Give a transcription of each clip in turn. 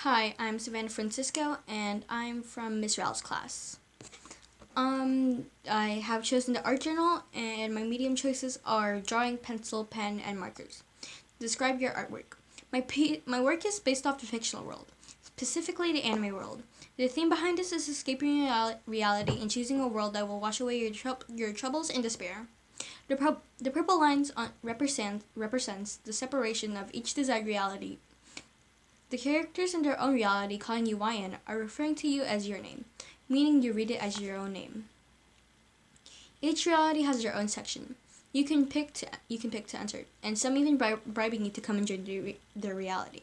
Hi, I'm Savannah Francisco, and I'm from Miss Ral's class. I have chosen the art journal, and my medium choices are drawing, pencil, pen, and markers. Describe your artwork. My work is based off the fictional world, specifically the anime world. The theme behind this is escaping reality and choosing a world that will wash away your troubles and despair. The purple lines represents the separation of each desired reality. The characters in their own reality calling you YN are referring to you as your name, meaning you read it as your own name. Each reality has their own section. You can pick to enter, and some even bribing you to come and join their reality.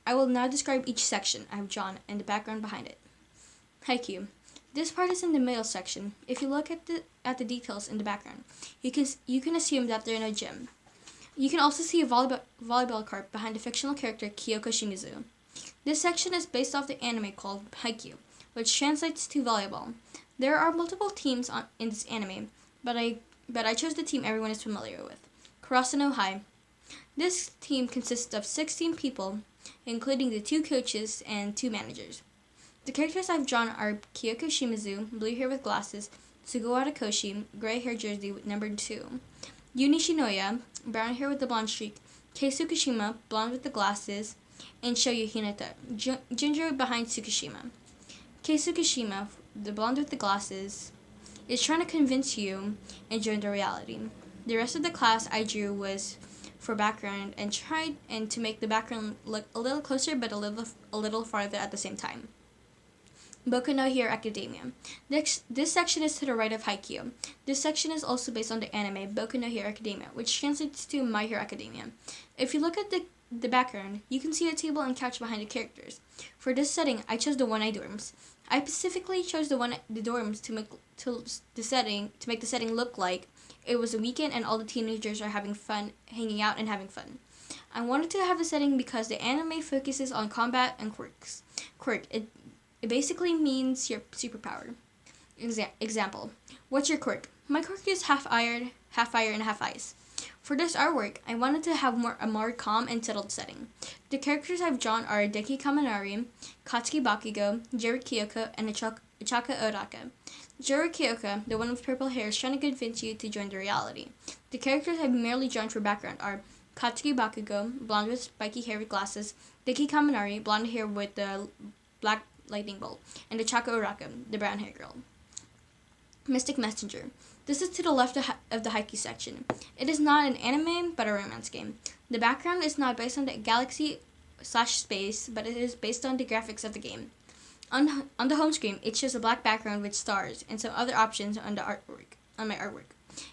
I will now describe each section I have drawn and the background behind it. Haikyuu. This part is in the middle section. If you look at the details in the background, you can assume that they're in a gym. You can also see a volleyball court behind the fictional character Kyoko Shimizu. This section is based off the anime called Haikyuu, which translates to volleyball. There are multiple teams in this anime, but I chose the team everyone is familiar with, Karasuno High. This team consists of 16 people, including the 2 coaches and 2 managers. The characters I've drawn are Kyoko Shimizu, blue hair with glasses, Sugawara Koshi, gray hair jersey with number 2, Yuni Shinoya, brown hair with the blonde streak, Kei Tsukishima, blonde with the glasses, and Shoyu Hinata, ginger behind Tsukishima. Kei Tsukishima, the blonde with the glasses, is trying to convince you and join the reality. The rest of the class I drew was for background and tried to make the background look a little closer but a little farther at the same time. Boku no Hero Academia. This section is to the right of Haikyuu. This section is also based on the anime Boku no Hero Academia, which translates to My Hero Academia. If you look at the background, you can see a table and couch behind the characters. For this setting, I chose the One-Eye dorms. I specifically chose the dorms to make the setting look like it was a weekend and all the teenagers are having fun, hanging out and having fun. I wanted to have the setting because the anime focuses on combat and quirks. It basically means your superpower. Example. What's your quirk? My quirk is half fire, and half ice. For this artwork, I wanted to have a more calm and settled setting. The characters I've drawn are Deki Kaminari, Katsuki Bakugo, Jiro Kyoko, and Ichaka Odaka. Jiro Kyoko, the one with purple hair, is trying to convince you to join the reality. The characters I've merely drawn for background are Katsuki Bakugo, blonde with spiky hair with glasses, Deki Kaminari, blonde hair with the black lightning bolt, and Ichaka Uraka, the brown hair girl. Mystic Messenger. This is to the left of the Haikyuu section. It is not an anime, but a romance game. The background is not based on the galaxy/space, but it is based on the graphics of the game. On the home screen, it shows a black background with stars and some other options on my artwork.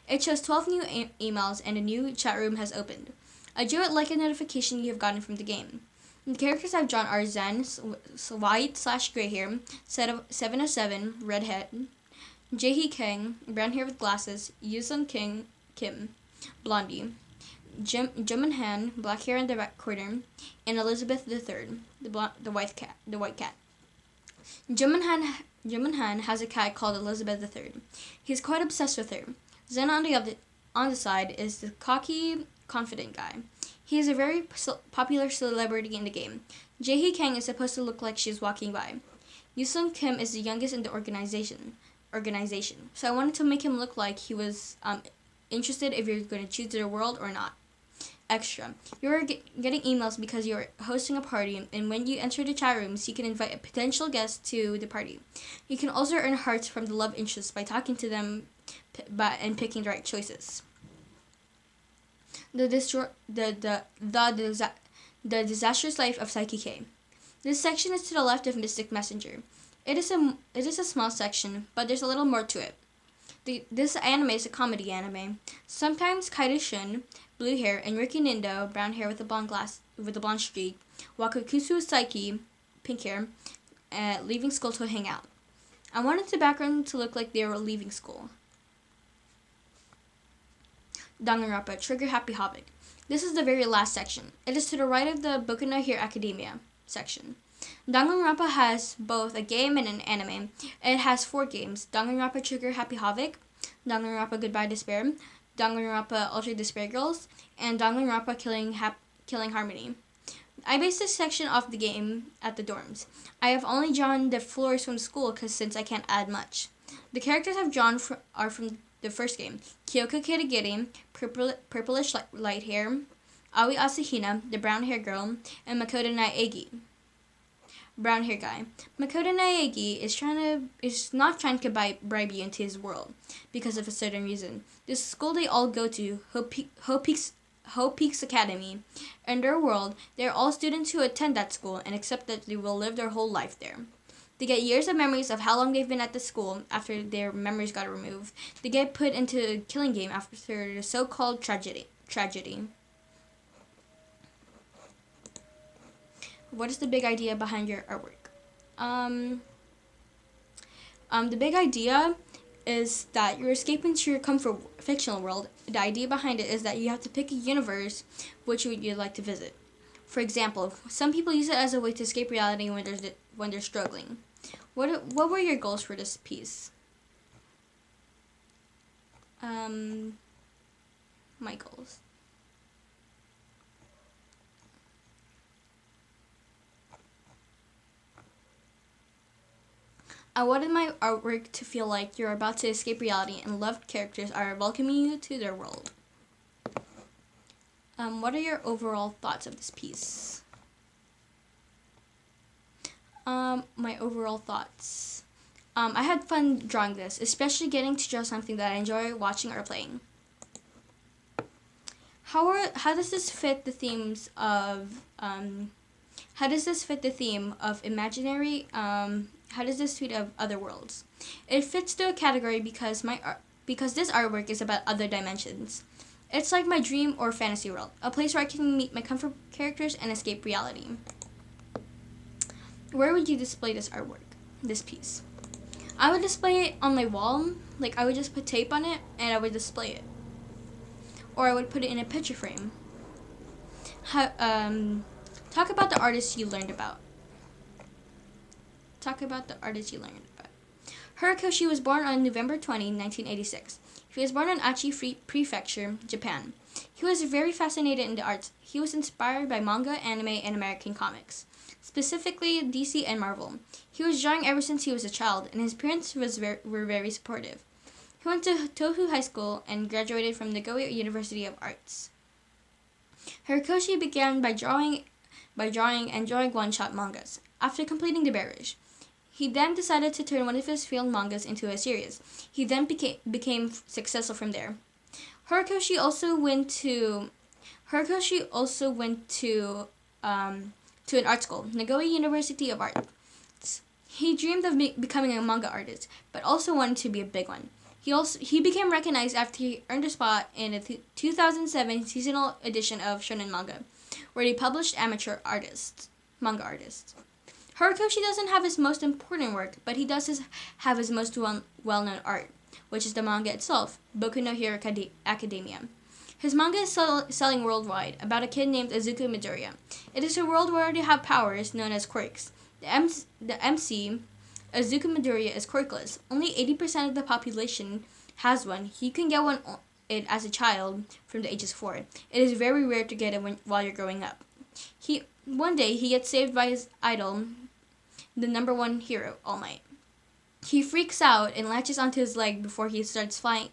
It shows 12 new emails and a new chat room has opened. I drew it like a notification you have gotten from the game. The characters I've drawn are Zen, white/gray hair, 707, redhead, Jaehee Kang, brown hair with glasses, Yusung Kim, blondie, Jimin Han, black hair in the back corner, and Elizabeth III, the white cat. Jimin Han has a cat called Elizabeth III. He's quite obsessed with her. Zen on the side is the cocky, confident guy. He is a very popular celebrity in the game. Jaehee Kang is supposed to look like she's walking by. Yusung Kim is the youngest in the organization. So I wanted to make him look like he was interested if you're going to choose their world or not. Extra. You're getting emails because you're hosting a party, and when you enter the chat rooms, you can invite a potential guest to the party. You can also earn hearts from the love interest by talking to them and picking the right choices. The disastrous life of Saiki K. This section is to the left of Mystic Messenger. It is a small section, but there's a little more to it. This anime is a comedy anime. Sometimes Kaito Shun, blue hair, and Riki Nindo, brown hair with a blonde streak, Wakukusu Saiki, pink hair, leaving school to hang out. I wanted the background to look like they were leaving school. Danganronpa, Trigger Happy Havoc. This is the very last section. It is to the right of the Boku no Hero Academia section. Danganronpa has both a game and an anime. It has 4 games: Danganronpa Trigger Happy Havoc, Danganronpa Goodbye Despair, Danganronpa Ultra Despair Girls, and Danganronpa Killing Harmony. I based this section of the game at the dorms. I have only drawn the floors from school since I can't add much. The characters I've drawn are from the first game. Kyoko Kirigiri, purplish light hair, Aoi Asahina, the brown hair girl, and Makoto Naegi, brown hair guy. Makoto Naegi is not trying to bribe you into his world because of a certain reason. The school they all go to, Hope Peaks Academy. In their world, they are all students who attend that school and accept that they will live their whole life there. They get years of memories of how long they've been at the school after their memories got removed. They get put into a killing game after the so-called tragedy. What is the big idea behind your artwork? The big idea is that you're escaping to your comfort fictional world. The idea behind it is that you have to pick a universe which you'd like to visit. For example, some people use it as a way to escape reality when they're struggling. What were your goals for this piece? My goals. I wanted my artwork to feel like you're about to escape reality and loved characters are welcoming you to their world. What are your overall thoughts of this piece? My overall thoughts. I had fun drawing this, especially getting to draw something that I enjoy watching or playing. How does this fit the themes of how does this fit the theme of imaginary? How does this fit of other worlds? It fits to a category because this artwork is about other dimensions. It's like my dream or fantasy world, a place where I can meet my comfort characters and escape reality. Where would you display this artwork, this piece? I would display it on my wall, like I would just put tape on it and I would display it. Or I would put it in a picture frame. Talk about the artist you learned about. Horikoshi was born on November 20, 1986. He was born in Aichi Prefecture, Japan. He was very fascinated in the arts. He was inspired by manga, anime, and American comics, specifically DC and Marvel. He was drawing ever since he was a child, and his parents were very supportive. He went to Tohu High School and graduated from Nagoya University of Arts. Horikoshi began by drawing one-shot mangas. After completing the barrage, he then decided to turn one of his failed mangas into a series. He then became successful from there. Horikoshi also went to an art school, Nagoya University of Arts. He dreamed of becoming a manga artist, but also wanted to be a big one. He became recognized after he earned a spot in a 2007 seasonal edition of Shonen Manga, where he published amateur manga artists. Horikoshi doesn't have his most important work, but he does have his most well-known art, which is the manga itself, Boku no Hero Academia. His manga is selling worldwide, about a kid named Izuku Midoriya. It is a world where they have powers known as quirks. The MC, Izuku Midoriya, is quirkless. Only 80% of the population has one. He can get one as a child from the ages 4. It is very rare to get it while you're growing up. One day, he gets saved by his idol, the number one hero, All Might. He freaks out and latches onto his leg before he starts flying.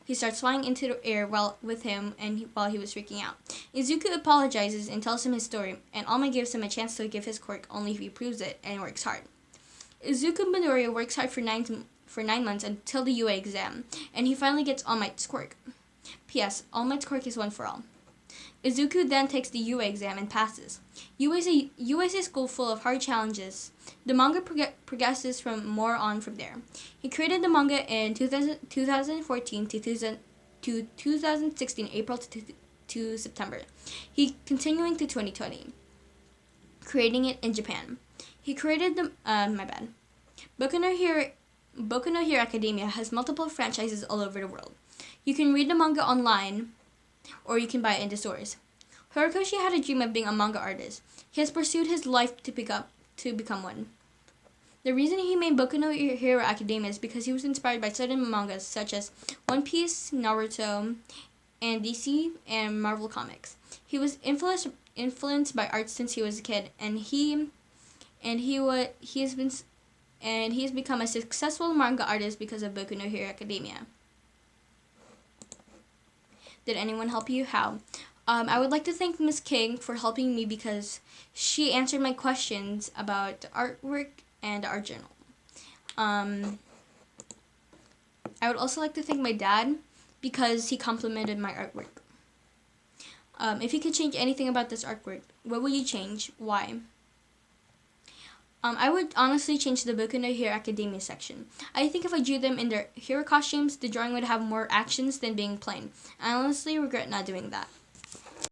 He starts flying into the air while he was freaking out. Izuku apologizes and tells him his story, and All Might gives him a chance to give his quirk only if he proves it and works hard. Izuku Midoriya works hard for 9 months until the UA exam, and he finally gets All Might's quirk. P.S. All Might's quirk is one for all. Izuku then takes the UA exam and passes. UA is a school full of hard challenges. The manga progresses from there. He created the manga in 2014 to 2016, April to September. He continuing to 2020, creating it in Japan. He created Boku no Hero Academia has multiple franchises all over the world. You can read the manga online, or you can buy it in the stores. Horikoshi had a dream of being a manga artist. He has pursued his life to become one. The reason he made Boku no Hero Academia is because he was inspired by certain mangas such as One Piece, Naruto, and DC and Marvel comics. He was influenced influenced by art since he was a kid, and he's become a successful manga artist because of Boku no Hero Academia. Did anyone help you? How? I would like to thank Miss King for helping me because she answered my questions about the artwork and the art journal. I would also like to thank my dad because he complimented my artwork. If you could change anything about this artwork, what would you change? Why? I would honestly change the Boku no Hero Academia section. I think if I drew them in their hero costumes, the drawing would have more actions than being plain. I honestly regret not doing that.